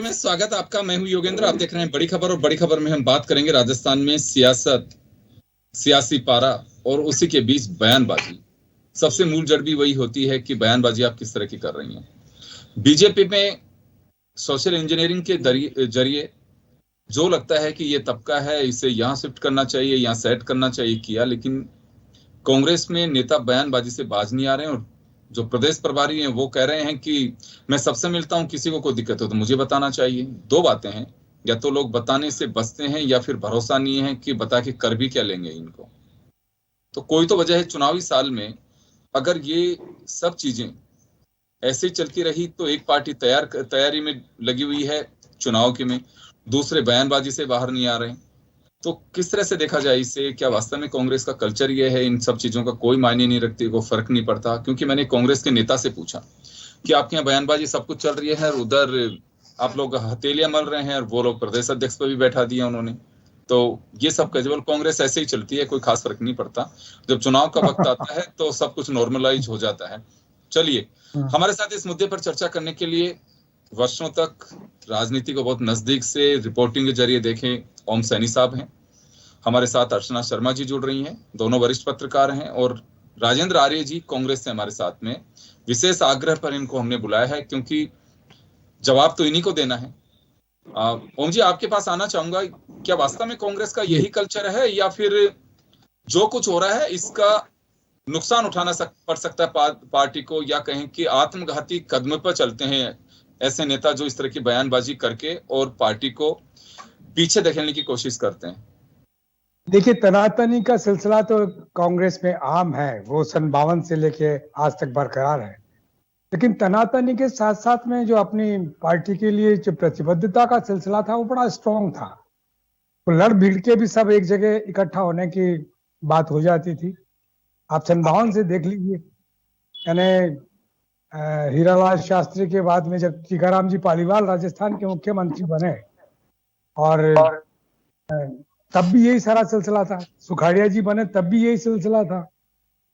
में स्वागत आपका। मैं हूं योगेंद्र। आप देख रहे हैं बड़ी खबर, और बड़ी खबर में हम बात करेंगे राजस्थान में सियासत, सियासी पारा और उसी के बीच बयानबाजी। सबसे मूल जड़ भी वही होती है कि बयानबाजी आप किस तरह की कर रही हैं। बीजेपी में सोशल इंजीनियरिंग के जरिए जो लगता है कि ये तबका है, इसे यहाँ शिफ्ट करना चाहिए, यहाँ सेट करना चाहिए किया, लेकिन कांग्रेस में नेता बयानबाजी से बाज नहीं आ रहे हैं। और जो प्रदेश प्रभारी हैं वो कह रहे हैं कि मैं सबसे मिलता हूं, किसी को कोई दिक्कत हो तो मुझे बताना चाहिए। दो बातें हैं, या तो लोग बताने से बचते हैं या फिर भरोसा नहीं है कि बता के कर भी क्या लेंगे इनको। तो कोई तो वजह है। चुनावी साल में अगर ये सब चीजें ऐसे ही चलती रही तो एक पार्टी तैयारी में लगी हुई है चुनाव के में, दूसरे बयानबाजी से बाहर नहीं आ रहे। तो किस तरह से देखा जाए इसे? क्या वास्तव में कांग्रेस का कल्चर ये है, इन सब चीजों का कोई मायने नहीं रखती, को फर्क नहीं पड़ता? क्योंकि मैंने कांग्रेस के नेता से पूछा कि आपके यहाँ बयानबाजी सब कुछ चल रही है, और उधर आप लोग हथेलियां मल रहे हैं, और वो लोग प्रदेश अध्यक्ष पर भी बैठा दिया उन्होंने। तो ये सब कैजुअल कांग्रेस ऐसे ही चलती है, कोई खास फर्क नहीं पड़ता। जब चुनाव का वक्त आता है तो सब कुछ नॉर्मलाइज हो जाता है। चलिए, हमारे साथ इस मुद्दे पर चर्चा करने के लिए वर्षों तक राजनीति को बहुत नजदीक से रिपोर्टिंग के जरिए देखे ओम सैनी साहब हैं। हमारे साथ अर्चना शर्मा जी जुड़ रही हैं, दोनों वरिष्ठ पत्रकार हैं। और राजेंद्र आर्य जी कांग्रेस से हमारे साथ में। विशेष आग्रह पर इनको हमने बुलाया है क्योंकि जवाब तो इन्हीं को देना है। ओम जी, आपके पास आना चाहूंगा। क्या वास्तव में कांग्रेस का यही कल्चर है, या फिर जो कुछ हो रहा है इसका नुकसान उठाना पड़ सकता है पार्टी को, या कहें कि आत्मघाती कदम पर चलते हैं ऐसे नेता जो इस तरह की बयानबाजी करके और पार्टी को पीछे धकेलने की कोशिश करते हैं? देखिए, तनातनी का सिलसिला तो कांग्रेस में आम है, वो सन 52 से लेके आज तक बरकरार है। लेकिन तनातनी के साथ साथ में जो अपनी पार्टी के लिए जो प्रतिबद्धता का सिलसिला था वो बड़ा स्ट्रांग था। तो लड़ भिड़ के भी सब एक जगह इकट्ठा होने की बात हो जाती थी। आप सन 52 से देख लीजिए, यानी हीरालाल शास्त्री के बाद में जब टीकाराम जी पालीवाल राजस्थान के मुख्यमंत्री बने, और तब भी यही सारा सिलसिला था। सुखाड़िया जी बने तब भी यही सिलसिला था।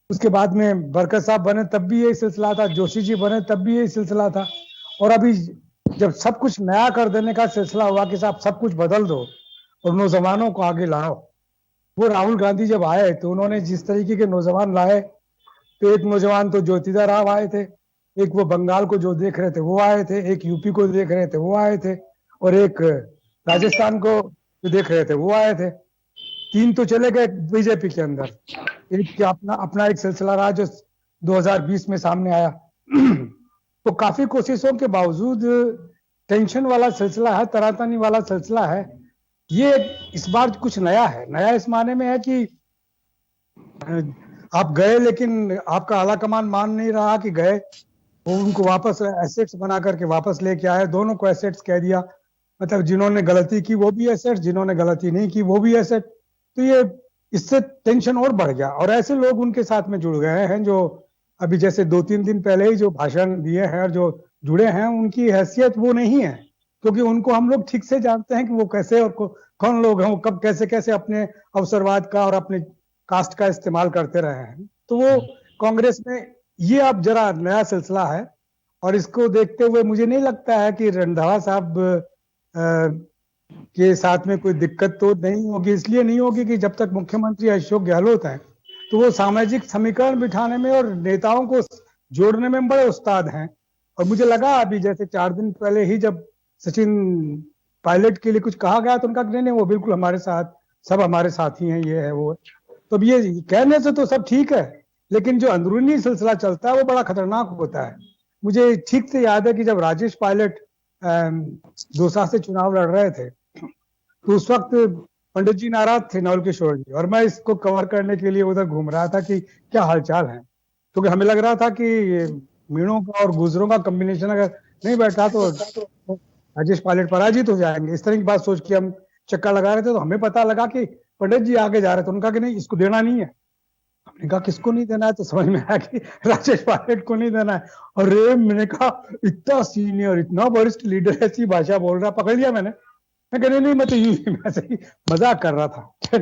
उसके बाद में बरकत साहब बने तब भी यही सिलसिला था। जोशी जी बने तब भी यही सिलसिला था। और अभी जब सब कुछ नया कर देने का सिलसिला हुआ कि साहब सब कुछ बदल दो और नौजवानों को आगे लाओ, वो राहुल गांधी जब आए तो उन्होंने जिस तरीके के नौजवान लाए, तो एक नौजवान तो ज्योतिदा राव आए थे, एक वो बंगाल को जो देख रहे थे वो आए थे, एक यूपी को देख रहे थे वो आए थे, और एक राजस्थान को जो देख रहे थे वो आए थे। तीन तो चले गए बीजेपी के अंदर। एक अपना एक सिलसिला रहा जो 2020 में सामने आया। तो काफी कोशिशों के बावजूद टेंशन वाला सिलसिला है, तनातनी वाला सिलसिला है। ये इस बार कुछ नया है। नया इस माने में है कि आप गए लेकिन आपका आला कमान मान नहीं रहा कि गए, वो उनको वापस एसेट्स बना करके वापस लेके आए। दोनों को एसेट्स कह दिया, मतलब जिन्होंने गलती की वो भी एसेट, जिन्होंने गलती नहीं की वो भी एसेट। तो ये इससे टेंशन और बढ़ गया। और ऐसे लोग उनके साथ में जुड़ गए हैं जो अभी जैसे 2-3 दिन पहले ही जो भाषण दिए हैं और जो जुड़े हैं, उनकी हैसियत वो नहीं है, क्योंकि उनको हम लोग ठीक से जानते हैं कि वो कैसे और कौन लोग हैं, वो कब कैसे कैसे अपने अवसरवाद का और अपने कास्ट का इस्तेमाल करते रहे हैं। तो वो कांग्रेस में ये अब जरा नया सिलसिला है, और इसको देखते हुए मुझे नहीं लगता है कि रंधावा साहब के साथ में कोई दिक्कत तो नहीं होगी। इसलिए नहीं होगी कि जब तक मुख्यमंत्री अशोक गहलोत हैं तो वो सामाजिक समीकरण बिठाने में और नेताओं को जोड़ने में बड़े उस्ताद हैं। और मुझे लगा अभी जैसे 4 दिन पहले ही जब सचिन पायलट के लिए कुछ कहा गया तो उनका नहीं, वो बिल्कुल हमारे साथ, सब हमारे साथी हैं, ये है वो है। तो अब ये कहने से तो सब ठीक है, लेकिन जो अंदरूनी सिलसिला चलता है वो बड़ा खतरनाक होता है। मुझे ठीक से याद है कि जब राजेश पायलट दौसा से चुनाव लड़ रहे थे तो उस वक्त पंडित जी नाराज थे, नवल किशोर जी, और मैं इसको कवर करने के लिए उधर घूम रहा था कि क्या हालचाल है, क्योंकि हमें लग रहा था कि मीणों का और गुजरों का कॉम्बिनेशन अगर नहीं बैठा तो राजेश पायलट पराजित हो जाएंगे। इस तरह की बात सोच के हम चक्का लगा रहे थे, तो हमें पता लगा कि पंडित जी आगे जा रहे थे। उनका कि नहीं, इसको देना नहीं है। हमने कहा किसको नहीं देना है? तो समझ में आया कि राजेश पायलट को नहीं देना है। और मैंने कहा इतना सीनियर, इतना वरिष्ठ लीडर ऐसी भाषा बोल रहा, पकड़ लिया मैंने। मैं कहने नहीं, मैं तो यूं मजाक कर रहा था।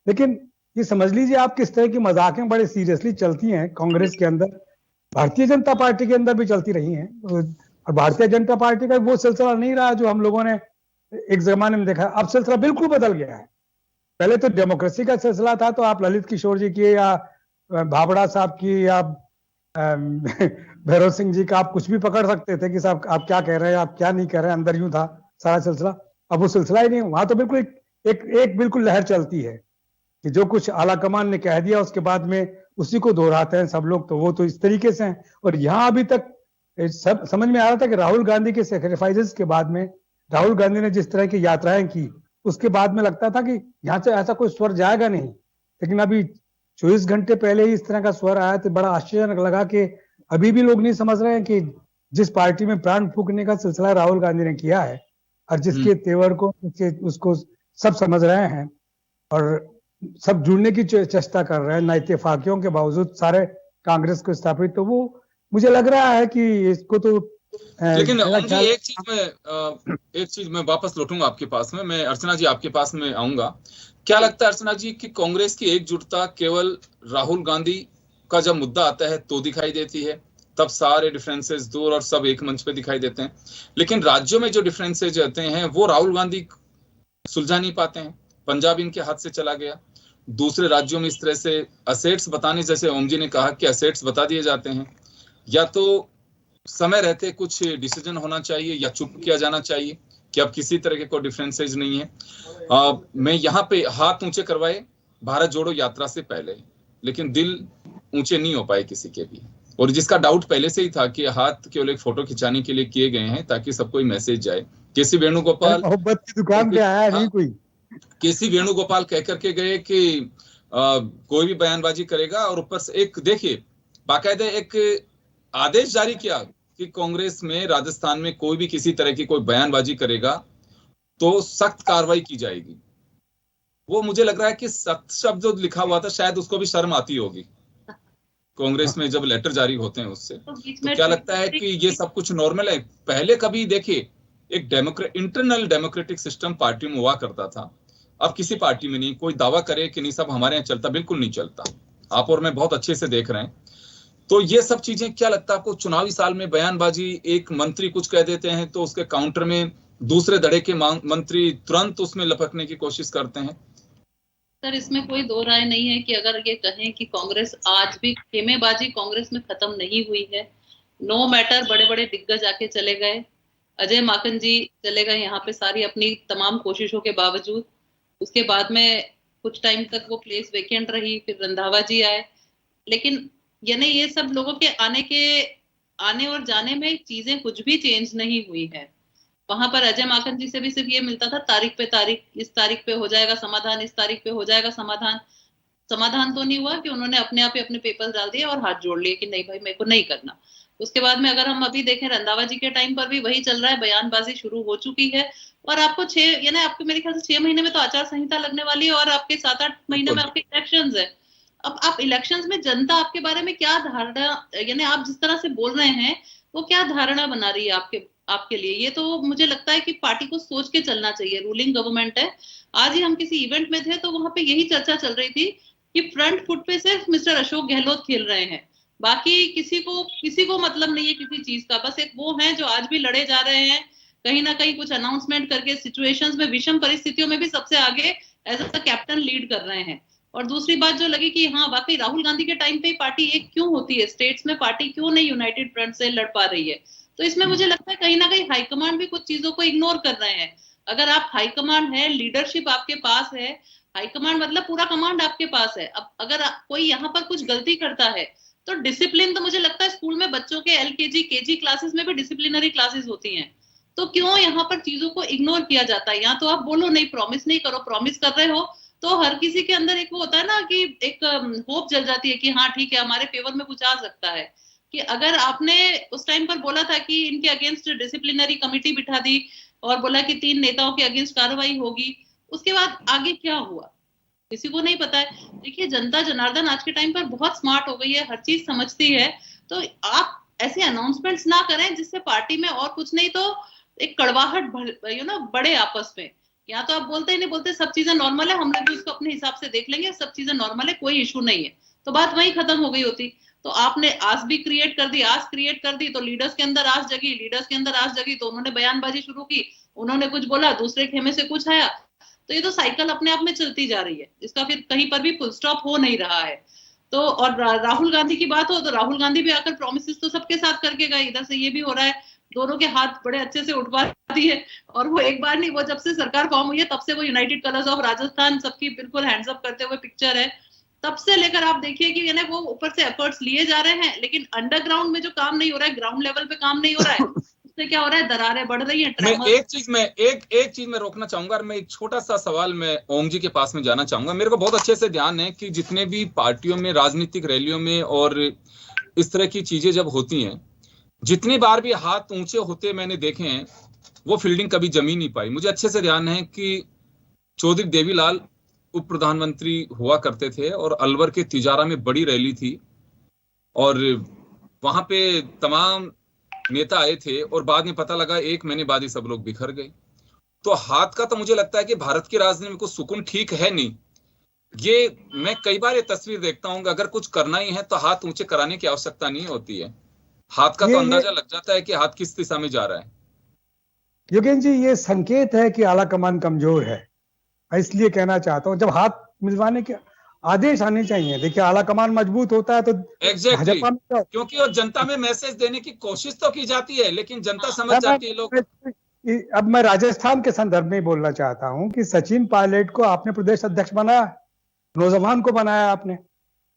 लेकिन ये समझ लीजिए आप किस तरह की मजाकें बड़े सीरियसली चलती हैं कांग्रेस के अंदर, भारतीय जनता पार्टी के अंदर भी चलती रही हैं। और भारतीय जनता पार्टी का वो सिलसिला नहीं रहा जो हम लोगों ने एक जमाने में देखा। अब सिलसिला बिल्कुल बदल गया है। पहले तो डेमोक्रेसी का सिलसिला था, तो आप ललित किशोर जी की या भाबड़ा साहब की या भैरव सिंह जी का आप कुछ भी पकड़ सकते थे कि साहब आप क्या कह रहे हैं, आप क्या नहीं कह रहे हैं, अंदर यूं था सारा सिलसिला। अब वो सिलसिला ही नहीं, वहां तो बिल्कुल एक बिल्कुल लहर चलती है कि जो कुछ आला कमान ने कह दिया उसके बाद में उसी को दोहराते हैं सब लोग। तो वो तो इस तरीके से हैं। और यहाँ अभी तक सब समझ में आ रहा था कि राहुल गांधी के सेक्रीफाइसेस के बाद में, राहुल गांधी ने जिस तरह की यात्राएं की, उसके बाद में लगता था कि यहाँ से ऐसा कोई स्वर जाएगा नहीं। लेकिन अभी 24 घंटे पहले ही इस तरह का स्वर आया तो बड़ा आश्चर्यजनक लगा कि अभी भी लोग नहीं समझ रहे हैं कि जिस पार्टी में प्राण फूकने का सिलसिला राहुल गांधी ने किया है और जिसके तेवर को उसको सब समझ रहे हैं और सब जुड़ने की चेष्टा कर रहे हैं ना, इत्तेफाकियों के बावजूद सारे कांग्रेस को स्थापित। तो वो मुझे लग रहा है कि इसको तो लेकिन एक चीज मैं वापस लौटूंगा आपके पास में, मैं अर्चना जी आपके पास में आऊंगा। क्या लगता है अर्चना जी कि कांग्रेस की एकजुटता केवल राहुल गांधी का जब मुद्दा आता है तो दिखाई देती है, तब सारे डिफरेंसेस दूर और सब एक मंच पे दिखाई देते हैं, लेकिन राज्यों में जो डिफरेंसेस आते हैं वो राहुल गांधी सुलझा नहीं पाते हैं? पंजाब इनके हाथ से चला गया, दूसरे राज्यों में इस तरह से असेट्स बताने, जैसे ओम जी ने कहा कि असेट्स बता दिए जाते हैं, या तो समय रहते कुछ डिसीजन होना चाहिए या चुप किया जाना चाहिए कि अब किसी तरह के कोई डिफरेंसेज नहीं है। मैं यहाँ पे हाथ ऊंचे करवाए भारत जोड़ो यात्रा से पहले, लेकिन दिल ऊंचे नहीं हो पाए किसी के भी, और जिसका डाउट पहले से ही था कि हाथ केवल एक फोटो खिंचाने के लिए किए गए हैं ताकि सबको मैसेज जाए। केसी वेणुगोपाल मोहब्बत की दुकान पे आया नहीं कोई। केसी वेणुगोपाल कह करके गए कि कोई भी बयानबाजी करेगा, और ऊपर से एक देखिए बाकायदा एक आदेश जारी किया कि कांग्रेस में राजस्थान में कोई भी किसी तरह की कोई बयानबाजी करेगा तो सख्त कार्रवाई की जाएगी। वो मुझे लग रहा है कि सख्त शब्द जो लिखा हुआ था शायद उसको भी शर्म आती होगी कांग्रेस में जब लेटर जारी होते हैं उससे। तो क्या लगता है कि ये सब कुछ नॉर्मल है? पहले कभी देखिए एक इंटरनल डेमोक्रेटिक सिस्टम पार्टी में हुआ करता था, अब किसी पार्टी में नहीं। कोई दावा करे कि नहीं सब हमारे यहाँ चलता, बिल्कुल नहीं चलता। आप और मैं बहुत अच्छे से देख रहे हैं। तो ये सब चीजें क्या लगता है आपको? चुनावी साल में बयानबाजी, एक मंत्री कुछ कह देते हैं तो उसके काउंटर में दूसरे धड़े के मंत्री तुरंत उसमें लपकने की कोशिश करते हैं। सर इसमें कोई दो राय नहीं है कि अगर ये कहें कि कांग्रेस आज भी खेमेबाजी कांग्रेस में खत्म नहीं हुई है। नो मैटर बड़े बड़े दिग्गज आके चले गए, अजय माकन जी चले गए यहाँ पे सारी अपनी तमाम कोशिशों के बावजूद। उसके बाद में कुछ टाइम तक वो प्लेस वेकेंट रही, फिर रंधावा जी आए। लेकिन यानी ये सब लोगों के आने और जाने में चीजें कुछ भी चेंज नहीं हुई है। वहां पर अजय माकन जी से भी सिर्फ ये मिलता था तारीख पे तारीख, इस तारीख पे हो जाएगा समाधान, इस तारीख पे हो जाएगा समाधान। समाधान तो नहीं हुआ कि उन्होंने अपने आप ही अपने पेपर्स डाल दिए और हाथ जोड़ लिए कि नहीं भाई मेरे को नहीं करना। उसके बाद में अगर हम अभी देखें रंधावा जी के टाइम पर भी वही चल रहा है, बयानबाजी शुरू हो चुकी है। और आपको आपके मेरे ख्याल से 6 महीने में तो आचार संहिता लगने वाली है और आपके 7-8 महीने में आपके इलेक्शंस है। अब आप इलेक्शंस में जनता आपके बारे में क्या धारणा, यानी आप जिस तरह से बोल रहे हैं वो क्या धारणा बना रही है आपके लिए? ये तो मुझे लगता है कि पार्टी को सोच के चलना चाहिए। रूलिंग गवर्नमेंट है। आज ही हम किसी इवेंट में थे तो वहां पे यही चर्चा चल रही थी कि फ्रंट फुट पे सिर्फ मिस्टर अशोक गहलोत खेल रहे हैं, बाकी किसी को मतलब नहीं है किसी चीज का। बस एक वो है जो आज भी लड़े जा रहे हैं, कहीं ना कहीं कुछ अनाउंसमेंट करके सिचुएशंस में, विषम परिस्थितियों में भी सबसे आगे एज अ कैप्टन लीड कर रहे हैं। और दूसरी बात जो लगी कि हाँ वाकई राहुल गांधी के टाइम पे पार्टी एक क्यों होती है, स्टेट्स में पार्टी क्यों नहीं यूनाइटेड फ्रंट से लड़ पा रही है? तो इसमें मुझे लगता है कहीं ना कहीं हाईकमांड भी कुछ चीजों को इग्नोर कर रहे हैं। अगर आप हाईकमांड है, लीडरशिप आपके पास है, हाईकमांड मतलब पूरा कमांड आपके पास है। अब अगर कोई यहाँ पर कुछ गलती करता है तो डिसिप्लिन, तो मुझे लगता है स्कूल में बच्चों के LKG KG क्लासेस में भी डिसिप्लिनरी क्लासेस होती हैं। तो क्यों यहाँ पर चीजों को इग्नोर किया जाता है? या तो आप बोलो नहीं, प्रॉमिस नहीं करो। प्रॉमिस कर रहे हो तो हर किसी के अंदर एक वो होता है ना कि एक होप जल जाती है कि हाँ ठीक है हमारे फेवर में कुछ आ सकता है। कि अगर आपने उस टाइम पर बोला था कि इनके अगेंस्ट डिसिप्लिनरी कमिटी बिठा दी और बोला कि 3 नेताओं के अगेंस्ट कार्रवाई होगी, उसके बाद आगे क्या हुआ किसी को नहीं पता है। देखिए जनता जनार्दन आज के टाइम पर बहुत स्मार्ट हो गई है, हर चीज समझती है। तो आप ऐसे अनाउंसमेंट्स ना करें जिससे पार्टी में और कुछ नहीं तो एक कड़वाहट बढ़े आपस में। या तो आप बोलते ही नहीं बोलते सब चीजें नॉर्मल है, हम लोग भी उसको अपने हिसाब से देख लेंगे, सब चीजें नॉर्मल है, कोई इशू नहीं है, तो बात वही खत्म हो गई होती। तो आपने आस भी क्रिएट कर दी, आस क्रिएट कर दी तो लीडर्स के अंदर आस जगी, लीडर्स के अंदर आस जगी तो उन्होंने बयानबाजी शुरू की, उन्होंने कुछ बोला, दूसरे खेमे से कुछ आया, तो ये तो साइकिल अपने आप में चलती जा रही है, इसका फिर कहीं पर भी फुल स्टॉप हो नहीं रहा है। तो और राहुल गांधी की बात हो तो राहुल गांधी भी आकर प्रॉमिसेस तो सबके साथ करके गए, इधर से ये भी हो रहा है, दोनों के हाथ बड़े अच्छे से उठवा दिए, और वो एक बार नहीं, वो जब से सरकार फॉर्म हुई है तब से वो यूनाइटेड कलर्स ऑफ राजस्थान सबकी बिल्कुल हैंड्स अप करते हुए पिक्चर है, तब से लेकर आप देखिए कि यानी वो ऊपर से एफर्ट्स लिए जा रहे हैं, लेकिन अंडरग्राउंड में जो काम नहीं हो रहा है, ग्राउंड लेवल पे काम नहीं हो रहा है, उससे क्या हो रहा है, दरारें बढ़ रही हैं। मैं एक चीज में रोकना चाहूंगा, और मैं एक छोटा सा सवाल मैं ओम जी के पास में जाना चाहूंगा। मेरे को बहुत अच्छे से ध्यान है कि जितने भी पार्टियों में, राजनीतिक रैलियों में और इस तरह की चीजें जब होती हैं, जितनी बार भी हाथ ऊंचे होते मैंने देखे हैं, वो फील्डिंग कभी जमी नहीं पाई। मुझे अच्छे से ध्यान है कि चौधरी देवीलाल उप प्रधानमंत्री हुआ करते थे और अलवर के तिजारा में बड़ी रैली थी और वहां पे तमाम नेता आए थे और बाद में पता लगा 1 महीने बाद ही सब लोग बिखर गए। तो हाथ का तो मुझे लगता है कि भारत की राजनीति में कुछ सुकून ठीक है नहीं। ये मैं कई बार ये तस्वीर देखता हूँ, अगर कुछ करना ही है तो हाथ ऊंचे कराने की आवश्यकता नहीं होती है, हाथ का तो अंदाजा लग जाता है कि हाथ किस दिशा में जा रहा है। योगेंद्र जी, ये संकेत है कि आला कमान कमजोर है, इसलिए कहना चाहता हूँ जब हाथ मिलवाने के आदेश आने चाहिए। देखिए, आला कमान मजबूत होता है तो एग्जैक्टली क्योंकि वो जनता में मैसेज देने की कोशिश तो की जाती है, लेकिन जनता समझ जाती है लोग। अब मैं राजस्थान के संदर्भ में बोलना चाहता हूं कि सचिन पायलट को आपने प्रदेश अध्यक्ष बनाया, नौजवान को बनाया आपने।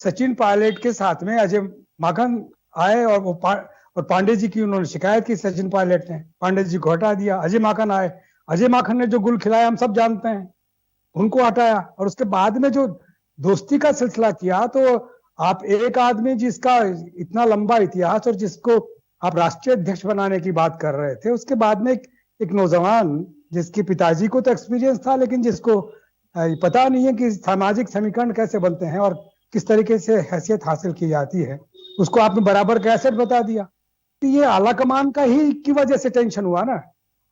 सचिन पायलट के साथ में अजय माकन आए और पांडे जी की उन्होंने शिकायत की, सचिन पायलट ने पांडे जी को हटा दिया। अजय माकन आए, अजय माकन ने जो गुल खिलाया हम सब जानते हैं, उनको हटाया। और उसके बाद में जो दोस्ती का सिलसिला किया, तो आप एक आदमी जिसका इतना लंबा इतिहास और जिसको आप राष्ट्रीय अध्यक्ष बनाने की बात कर रहे थे, उसके बाद में एक नौजवान जिसके पिताजी को तो एक्सपीरियंस था, लेकिन जिसको पता नहीं है कि सामाजिक समीकरण कैसे बनते हैं और किस तरीके से हैसियत हासिल की जाती है, उसको आपने बराबर का एसेट बता दिया। तो ये आला कमान का ही की वजह से टेंशन हुआ ना।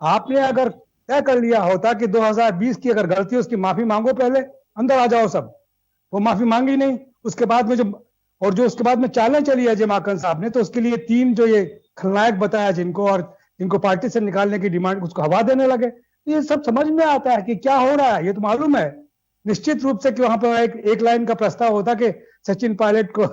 आपने अगर तय कर लिया होता कि 2020 की अगर गलती है उसकी माफी मांगो, पहले अंदर आ जाओ सब, वो माफी मांगी नहीं। उसके बाद में जो उसके बाद में चालें चली अजय माकन साहब ने, तो उसके लिए 3 जो ये खलनायक बताया जिनको, और जिनको पार्टी से निकालने की डिमांड, उसको हवा देने लगे। ये सब समझ में आता है कि क्या हो रहा है। ये तो मालूम है निश्चित रूप से कि वहां पर एक लाइन का प्रस्ताव होता कि सचिन पायलट को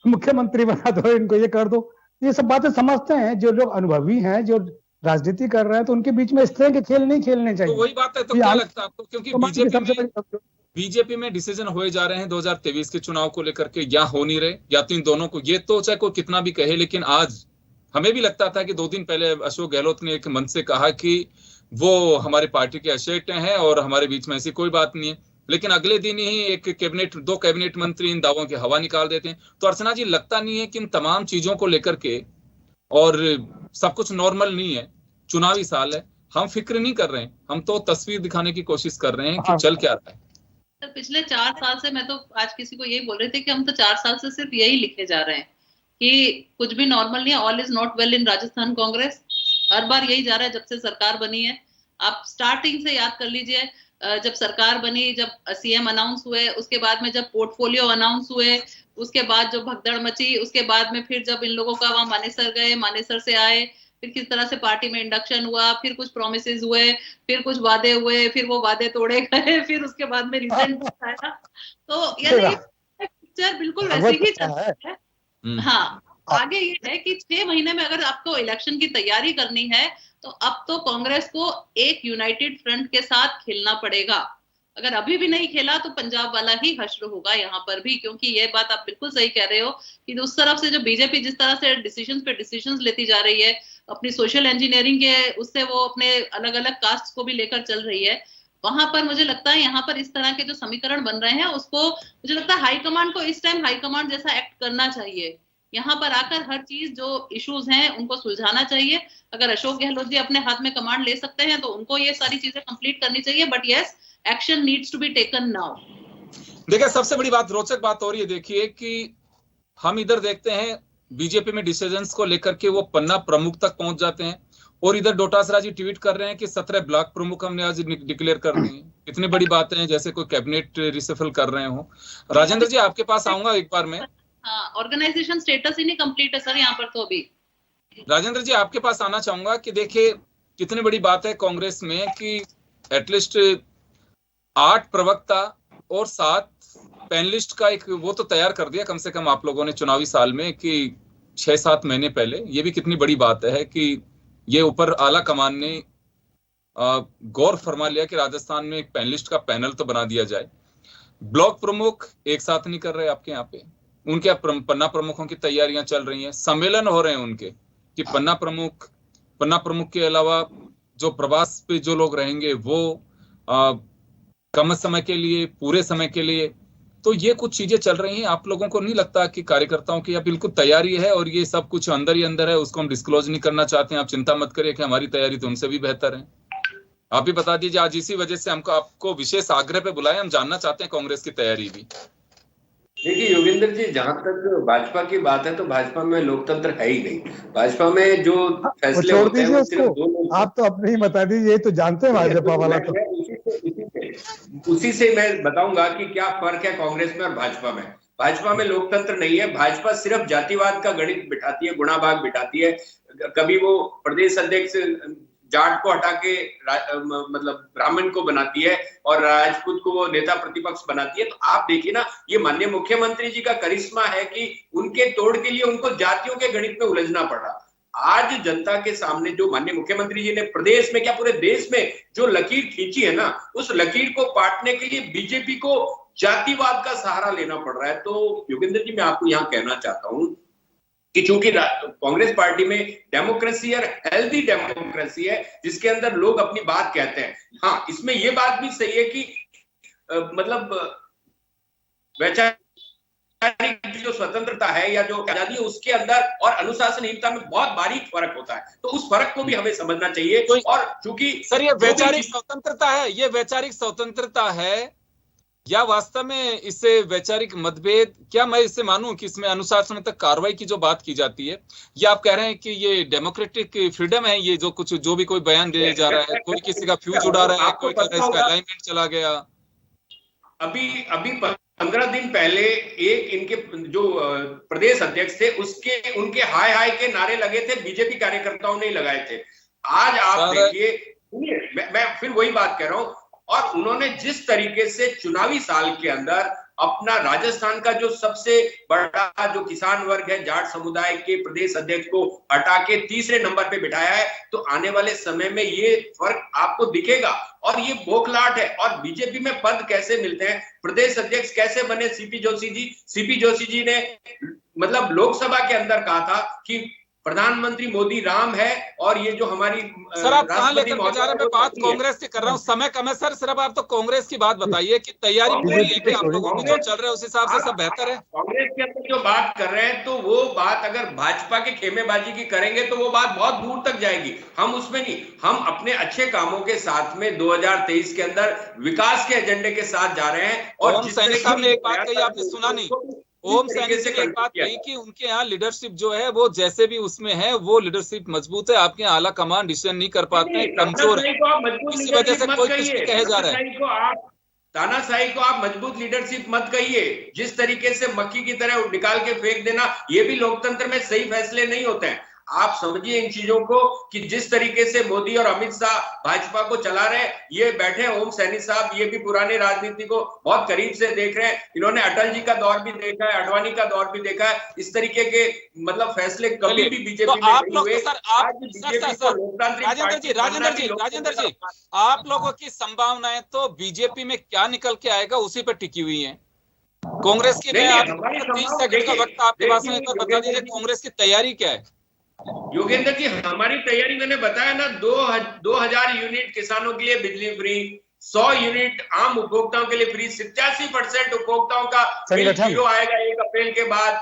मुख्यमंत्री बना दो, इनको ये कर दो। ये सब बातें समझते हैं जो लोग अनुभवी हैं, जो राजनीति कर रहे हैं, तो उनके बीच में इस तरह के खेल नहीं खेलने चाहिए। तो वही बात है। तो क्या लगता है आपको, क्योंकि बीजेपी में डिसीजन हुए जा रहे हैं 2023 के चुनाव को लेकर के, या हो नहीं रहे, या तो इन दोनों को, ये तो चाहे कोई कितना भी कहे, लेकिन आज हमें भी लगता था कि 2 दिन पहले अशोक गहलोत ने एक मंच से कहा कि वो हमारे पार्टी के असेट हैं और हमारे बीच में ऐसी कोई बात नहीं है, लेकिन अगले दिन ही एक 2 कैबिनेट मंत्री इन दावों की हवा निकाल देते हैं। तो अर्चना जी, लगता नहीं है कि इन तमाम चीजों को लेकर के, और सब कुछ नॉर्मल नहीं है, चुनावी साल है, हम फिक्र नहीं कर रहे हैं, हम तो तस्वीर दिखाने की कोशिश कर रहे हैं कि चल क्या रहा है। तो पिछले 4 साल से मैं तो आज किसी को यही बोल रही थी कि हम तो 4 साल से सिर्फ यही लिखे जा रहे हैं कि कुछ भी नॉर्मल नहीं है, all is not well in Rajasthan Congress. हर बार यही जा रहा है जब से सरकार बनी है। आप स्टार्टिंग से याद कर लीजिए, जब सरकार बनी, जब सीएम अनाउंस हुए, उसके बाद में जब पोर्टफोलियो अनाउंस हुए, उसके बाद जो भगदड़ मची, उसके बाद में फिर जब इन लोगों का वहां मानेसर गए, मानेसर से आए, फिर किस तरह से पार्टी में इंडक्शन हुआ, फिर कुछ प्रोमिसेस हुए, फिर कुछ वादे हुए, फिर वो वादे तोड़े गए, फिर उसके बाद में रिजल्ट आया। तो यानी पिक्चर बिल्कुल वैसी ही चल रही है। हाँ, आगे ये है कि 6 महीने में अगर आपको इलेक्शन की तैयारी करनी है, तो अब तो कांग्रेस को एक यूनाइटेड फ्रंट के साथ खेलना पड़ेगा। अगर अभी भी नहीं खेला तो पंजाब वाला ही हश्र होगा यहाँ पर भी, क्योंकि ये बात आप बिल्कुल सही कह रहे हो कि उस तरफ से जो बीजेपी जिस तरह से डिसीजंस पे डिसीजंस लेती जा रही है, अपनी सोशल इंजीनियरिंग के उससे वो अपने अलग अलग कास्ट को भी लेकर चल रही है, वहां पर मुझे लगता है यहाँ पर इस तरह के जो समीकरण बन रहे हैं, उसको मुझे लगता है हाईकमांड को इस टाइम हाईकमांड जैसा एक्ट करना चाहिए। यहाँ पर आकर हर चीज जो इश्यूज हैं उनको सुलझाना चाहिए। अगर अशोक गहलोत जी अपने हाथ में कमांड ले सकते हैं तो उनको ये सारी चीजें कंप्लीट करनी चाहिए, but yes, action needs to be taken now. देखिए, सबसे बड़ी बात, रोचक बात हो रही है, देखिए कि हम इधर देखते हैं बीजेपी में डिसीजंस को लेकर के वो पन्ना प्रमुख तक पहुंच जाते हैं, और इधर डोटासरा जी ट्वीट कर रहे हैं कि 17 ब्लॉक प्रमुख हमने आज डिक्लेयर कर दिए हैं। इतनी बड़ी बातें हैं, जैसे कोई कैबिनेट रिसफल कर रहे हो। राजेंद्र जी, आपके पास आऊंगा एक बार मैं, हाँ, ऑर्गेनाइजेशन स्टेटस ही नहीं कंप्लीट है सर यहाँ पर तो अभी। राजेंद्र जी आपके पास आना चाहूंगा कि देखिए कितनी बड़ी बात है कांग्रेस में कि एटलीस्ट 8 प्रवक्ता और 7 पैनलिस्ट का एक वो तो तैयार कर दिया कम से कम आप लोगों ने चुनावी साल में कि 6-7 महीने पहले। ये भी कितनी बड़ी बात है कि ये ऊपर आला कमान ने गौर फरमा लिया कि राजस्थान में एक पैनलिस्ट का पैनल तो बना दिया जाए। ब्लॉक प्रमुख एक साथ नहीं कर रहे आपके यहाँ पे, उनके पन्ना प्रमुखों की तैयारियां चल रही हैं, सम्मेलन हो रहे हैं उनके कि पन्ना प्रमुख के अलावा जो प्रवास पे जो लोग रहेंगे वो कम समय के लिए, पूरे समय के लिए, तो ये कुछ चीजें चल रही हैं। आप लोगों को नहीं लगता कि कार्यकर्ताओं की बिल्कुल तैयारी है और ये सब कुछ अंदर ही अंदर है, उसको हम डिस्क्लोज नहीं करना चाहते हैं? आप चिंता मत करिए कि हमारी तैयारी तो उनसे भी बेहतर है। आप ही बता दीजिए, आज इसी वजह से हमको आपको विशेष आग्रह पे बुलाया, हम जानना चाहते हैं कांग्रेस की तैयारी भी। देखिए योगेंद्र जी, जहां तक भाजपा की बात है तो भाजपा में लोकतंत्र है ही नहीं। भाजपा में जो फैसले होते हैं वो सिर्फ 2 लोग। आप तो अपने ही बता दीजिए, ये तो जानते हैं भाजपा वाला। तो उसी से मैं बताऊंगा कि क्या फर्क है कांग्रेस में और भाजपा में। भाजपा में लोकतंत्र नहीं है। भाजपा सिर्फ जातिवाद का गणित बिठाती है, गुणा भाग बिठाती है। कभी वो प्रदेश अध्यक्ष जाट को हटा के मतलब ब्राह्मण को बनाती है और राजपूत को वो नेता प्रतिपक्ष बनाती है। तो आप देखिए ना, ये माननीय मुख्यमंत्री जी का करिश्मा है कि उनके तोड़ के लिए उनको जातियों के गणित में उलझना पड़ा। आज जनता के सामने जो माननीय मुख्यमंत्री जी ने प्रदेश में क्या पूरे देश में जो लकीर खींची है ना, उस लकीर को पाटने के लिए बीजेपी को जातिवाद का सहारा लेना पड़ रहा है। तो योगेंद्र जी, मैं आपको यहाँ कहना चाहता हूं कि चूंकि कांग्रेस पार्टी में डेमोक्रेसी और हेल्दी डेमोक्रेसी है जिसके अंदर लोग अपनी बात कहते हैं। हाँ, इसमें यह बात भी सही है कि मतलब वैचारिक जो स्वतंत्रता है या जो आजादी है उसके अंदर और अनुशासनहीनता में बहुत बारीक फर्क होता है। तो उस फर्क को भी हमें समझना चाहिए। और चूंकि सर ये वैचारिक स्वतंत्रता है, ये वैचारिक स्वतंत्रता है या वास्तव में इससे वैचारिक मतभेद, क्या मैं इससे मानूं कि इसमें अनुशासन तक कार्रवाई की जो बात की जाती है, या आप कह रहे हैं कि ये डेमोक्रेटिक फ्रीडम है, ये जो भी कोई बयान दिया जा रहा है, कोई किसी का फ्यूज उड़ा रहा है, कोई कह रहा है इसका अलाइनमेंट चला गया। अभी 15 दिन पहले एक इनके जो प्रदेश अध्यक्ष थे उनके हाय हाय के नारे लगे थे, बीजेपी कार्यकर्ताओं ने लगाए थे। आज आप देखिए, मैं फिर वही बात कह रहा हूं, और उन्होंने जिस तरीके से चुनावी साल के अंदर अपना राजस्थान का जो सबसे बड़ा जो किसान वर्ग है, जाट समुदाय के प्रदेश अध्यक्ष को हटा के तीसरे नंबर पे बिठाया है, तो आने वाले समय में ये फर्क आपको दिखेगा। और ये बौखलाहट है। और बीजेपी में पद कैसे मिलते हैं, प्रदेश अध्यक्ष कैसे बने सीपी जोशी जी ने मतलब लोकसभा के अंदर कहा था कि प्रधानमंत्री मोदी राम है और ये जो हमारी सर आप कहां लेकर के जा रहे हैं? मैं बात कांग्रेस की कर रहा हूं, समय कम है सर। सिर्फ आप तो कांग्रेस की बात बताइए कि तैयारी पूरी है कि आप लोगों की जो चल रहा है उस हिसाब से सब बेहतर है। कांग्रेस के अंदर जो बात कर रहे हैं तो वो बात अगर भाजपा के खेमेबाजी की करेंगे तो वो बात बहुत दूर तक जाएगी। हम उसमें नहीं, हम अपने अच्छे कामों के साथ में 2023 के अंदर विकास के एजेंडे के साथ जा रहे हैं। और जिस तरह साहब ने एक बात कही, आपने सुना नहीं, ओम सैनी से एक बात कही कि उनके यहाँ लीडरशिप जो है वो जैसे भी उसमें है वो लीडरशिप मजबूत है, आपके यहाँ आला कमान डिसीजन नहीं कर पाते हैं, कमजोर है, इसी वजह से कोई कुछ नहीं कहे जा रहा है। तानाशाही को आप मजबूत लीडरशिप मत कहिए। जिस तरीके से मक्खी की तरह निकाल के फेंक देना, ये भी लोकतंत्र में सही फैसले नहीं होते हैं। आप समझिए इन चीजों को कि जिस तरीके से मोदी और अमित शाह भाजपा को चला रहे हैं, ये बैठे ओम सैनी साहब, ये भी पुरानी राजनीति को बहुत करीब से देख रहे हैं। इन्होंने अटल जी का दौर भी देखा है, आडवाणी का दौर भी देखा है। इस तरीके के मतलब फैसले कभी भी बीजेपी में नहीं हुए। राजेंद्र जी, आप लोगों की संभावनाएं तो बीजेपी में क्या निकल के आएगा उसी पर टिकी हुई है। कांग्रेस की 30 सेकंड का वक्त आपके पास में, तो बता दीजिए कांग्रेस की तैयारी क्या है। योगेंद्र जी, हमारी तैयारी मैंने बताया ना, 2000 यूनिट किसानों के लिए बिजली फ्री, 100 यूनिट आम उपभोक्ताओं के लिए फ्री, 87% उपभोक्ताओं का बिल जीरो आएगा 1 अप्रैल के बाद,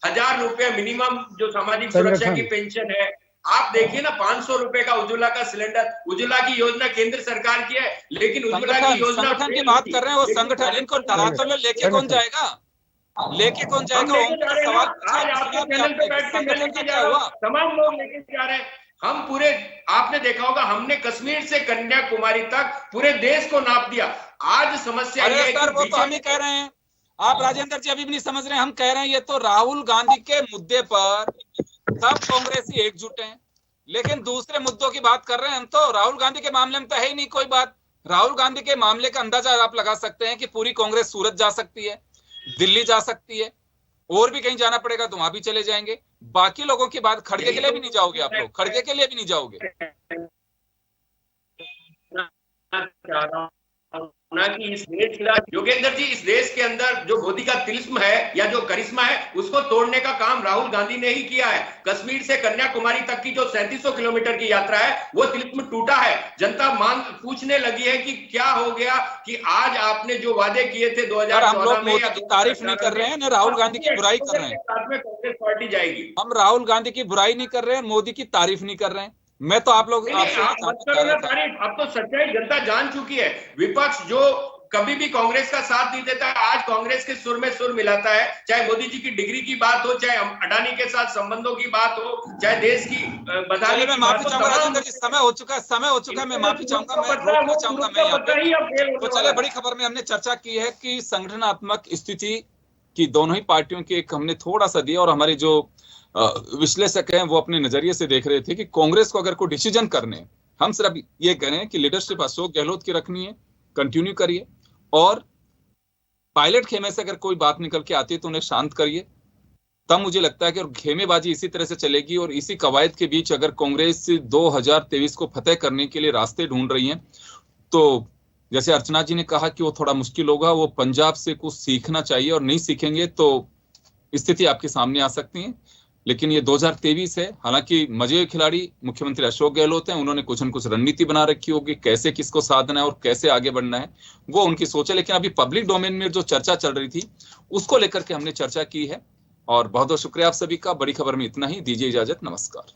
1000 रुपए मिनिमम जो सामाजिक सुरक्षा की पेंशन है। आप देखिए ना, 500 रुपए का उज्ज्वला का सिलेंडर, उज्ज्वला की योजना केंद्र सरकार की है, लेकिन उज्ज्वला की योजना संगठन की बात कर रहे हैं, वो संगठन इनको धरातल में लेके कौन जाएगा? सवाल आज आपके चैनल पे बैठ के मैं लेके जा रहा हूं, तमाम लोग लेके जा रहे हैं। हम पूरे, आपने देखा होगा, हमने कश्मीर से कन्याकुमारी तक पूरे देश को नाप दिया। आज समस्या ये है कि वो तो हम ही कह रहे हैं, आप राजेंद्र जी अभी भी नहीं समझ रहे हैं। हम कह रहे हैं ये तो राहुल गांधी के मुद्दे पर सब कांग्रेसी एकजुट हैं, लेकिन दूसरे मुद्दों की बात कर रहे हैं हम। तो राहुल गांधी के मामले में तो है ही नहीं कोई बात। राहुल गांधी के मामले का अंदाजा आप लगा सकते हैं कि पूरी कांग्रेस सूरत जा सकती है, दिल्ली जा सकती है, और भी कहीं जाना पड़ेगा तो वहां भी चले जाएंगे। बाकी लोगों की बात, खड़गे के लिए भी नहीं जाओगे आप लोग, खड़गे के लिए भी नहीं जाओगे। ना कि इस देश का, योगेंद्र जी, इस देश के अंदर जो मोदी का तिलिस्म है या जो करिश्मा है उसको तोड़ने का काम राहुल गांधी ने ही किया है। कश्मीर से कन्याकुमारी तक की जो 3700 किलोमीटर की यात्रा है वो तिलिस्म टूटा है। जनता पूछने लगी है कि क्या हो गया कि आज आपने जो वादे किए थे 2014 हम लोग मोदी की तारीफ नहीं कर रहे हैं ना राहुल गांधी की बुराई कर रहे हैं। साथ में कांग्रेस पार्टी जाएगी। हम राहुल गांधी की बुराई नहीं कर रहे हैं, मोदी की तारीफ नहीं कर रहे हैं। मैं तो आप लोग अब तो सच्चाई जनता जान चुकी है। विपक्ष जो कभी भी कांग्रेस का साथ नहीं देता, आज कांग्रेस के सुर में सुर मिलाता है। चाहे मोदी जी की डिग्री की बात हो, चाहे अडानी के साथ संबंधों की बात हो, चाहे देश की बधाई। मैं माफी चाहूंगा राजेंद्र जी, समय हो चुका है, मैं माफी चाहूंगा, मैं रोकना चाहूंगा मैं यहाँ पे। तो चले, बड़ी खबर में हमने चर्चा की है कि संगठनात्मक स्थिति की दोनों ही पार्टियों की एक हमने थोड़ा सा दिया, और हमारे जो विश्लेषक हैं वो अपने नजरिए से देख रहे थे कि कांग्रेस को अगर कोई डिसीजन करने, हम सिर्फ ये कह रहे हैं कि लीडरशिप अशोक गहलोत की रखनी है, कंटिन्यू करिए, और पायलट खेमे से अगर कोई बात निकल के आती है तो उन्हें शांत करिए। तब मुझे लगता है कि और खेमेबाजी इसी तरह से चलेगी, और इसी कवायद के बीच अगर कांग्रेस 2023 को फतेह करने के लिए रास्ते ढूंढ रही है, तो जैसे अर्चना जी ने कहा कि वो थोड़ा मुश्किल होगा, वो पंजाब से कुछ सीखना चाहिए, और नहीं सीखेंगे तो स्थिति आपके सामने आ सकती है। लेकिन ये 2023 है। हालांकि मजे खिलाड़ी मुख्यमंत्री अशोक गहलोत हैं, उन्होंने कुछ न कुछ रणनीति बना रखी होगी, कैसे किसको साधना है और कैसे आगे बढ़ना है, वो उनकी सोच है। लेकिन अभी पब्लिक डोमेन में जो चर्चा चल रही थी उसको लेकर के हमने चर्चा की है। और बहुत बहुत शुक्रिया आप सभी का। बड़ी खबर में इतना ही, दीजिए इजाजत, नमस्कार।